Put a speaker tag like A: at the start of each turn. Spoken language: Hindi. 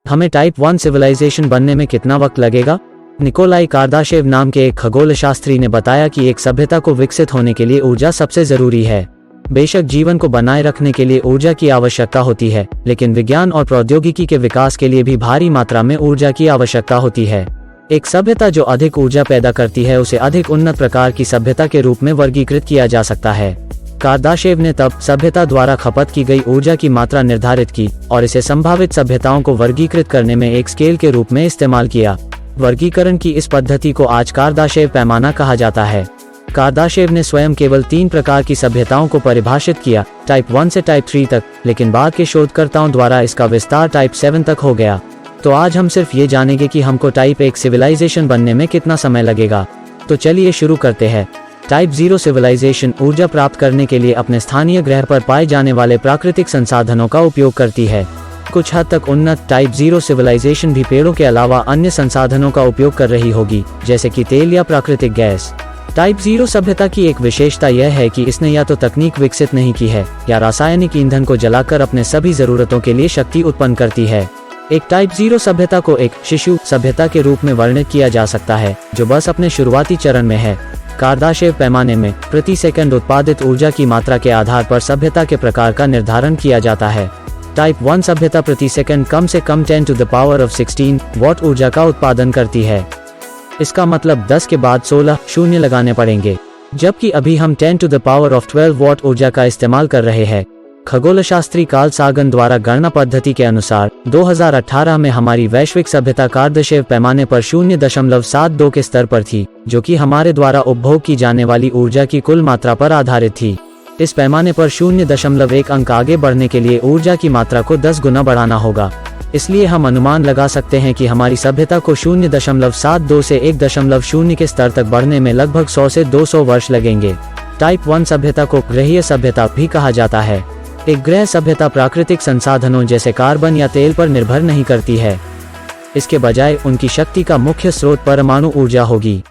A: हमें टाइप 1 सिविलाइजेशन बनने में कितना वक्त लगेगा? निकोलाई कार्दाशेव नाम के एक खगोल शास्त्री ने बताया कि एक सभ्यता को विकसित होने के लिए ऊर्जा सबसे जरूरी है। बेशक जीवन को बनाए रखने के लिए ऊर्जा की आवश्यकता होती है, लेकिन विज्ञान और प्रौद्योगिकी के विकास के लिए भी भारी मात्रा में ऊर्जा की आवश्यकता होती है। एक सभ्यता जो अधिक ऊर्जा पैदा करती है उसे अधिक उन्नत प्रकार की सभ्यता के रूप में वर्गीकृत किया जा सकता है। कार्दाशेव ने तब सभ्यता द्वारा खपत की गई ऊर्जा की मात्रा निर्धारित की और इसे संभावित सभ्यताओं को वर्गीकृत करने में एक स्केल के रूप में इस्तेमाल किया। वर्गीकरण की इस पद्धति को आज कार्दाशेव पैमाना कहा जाता है। कार्दाशेव ने स्वयं केवल 3 प्रकार की सभ्यताओं को परिभाषित किया, टाइप 1 से टाइप 3 तक, लेकिन बाद के शोधकर्ताओं द्वारा इसका विस्तार टाइप 7 तक हो गया। तो आज हम सिर्फ ये जानेंगे कि हमको टाइप 1 सिविलाइजेशन बनने में कितना समय लगेगा। तो चलिए शुरू करते हैं। टाइप 0 सिविलाइजेशन ऊर्जा प्राप्त करने के लिए अपने स्थानीय ग्रह पर पाए जाने वाले प्राकृतिक संसाधनों का उपयोग करती है। कुछ हद तक उन्नत टाइप 0 सिविलाइजेशन भी पेड़ों के अलावा अन्य संसाधनों का उपयोग कर रही होगी, जैसे कि तेल या प्राकृतिक गैस। टाइप 0 सभ्यता की एक विशेषता यह है कि इसने या तो तकनीक विकसित नहीं की है या रासायनिक ईंधन को जलाकर अपने सभी जरूरतों के लिए शक्ति उत्पन्न करती है। एक टाइप 0 सभ्यता को एक शिशु सभ्यता के रूप में वर्णित किया जा सकता है, जो बस अपने शुरुआती चरण में है। कार्दाशेव पैमाने में प्रति सेकंड उत्पादित ऊर्जा की मात्रा के आधार पर सभ्यता के प्रकार का निर्धारण किया जाता है। टाइप 1 सभ्यता प्रति सेकंड कम से कम 10 to the power of 16 what ऊर्जा का उत्पादन करती है। इसका मतलब 10 के बाद 16 शून्य लगाने पड़ेंगे, जबकि अभी हम 10 to the power of 12 what ऊर्जा का इस्तेमाल कर रहे हैं। खगोलशास्त्री कार्ल सागन द्वारा गणना पद्धति के अनुसार 2018 में हमारी वैश्विक सभ्यता कार्दाशेव पैमाने पर 0.72 के स्तर पर थी, जो कि हमारे द्वारा उपभोग की जाने वाली ऊर्जा की कुल मात्रा पर आधारित थी। इस पैमाने पर 0.1 अंक आगे बढ़ने के लिए ऊर्जा की मात्रा को 10 गुना बढ़ाना होगा। इसलिए हम अनुमान लगा सकते हैं कि हमारी सभ्यता को 0.72 से 1.0 के स्तर तक बढ़ने में लगभग 100 से 200 वर्ष लगेंगे। टाइप 1 सभ्यता को ग्रहीय सभ्यता भी कहा जाता है। एक ग्रह सभ्यता प्राकृतिक संसाधनों जैसे कार्बन या तेल पर निर्भर नहीं करती है। इसके बजाय उनकी शक्ति का मुख्य स्रोत परमाणु ऊर्जा होगी।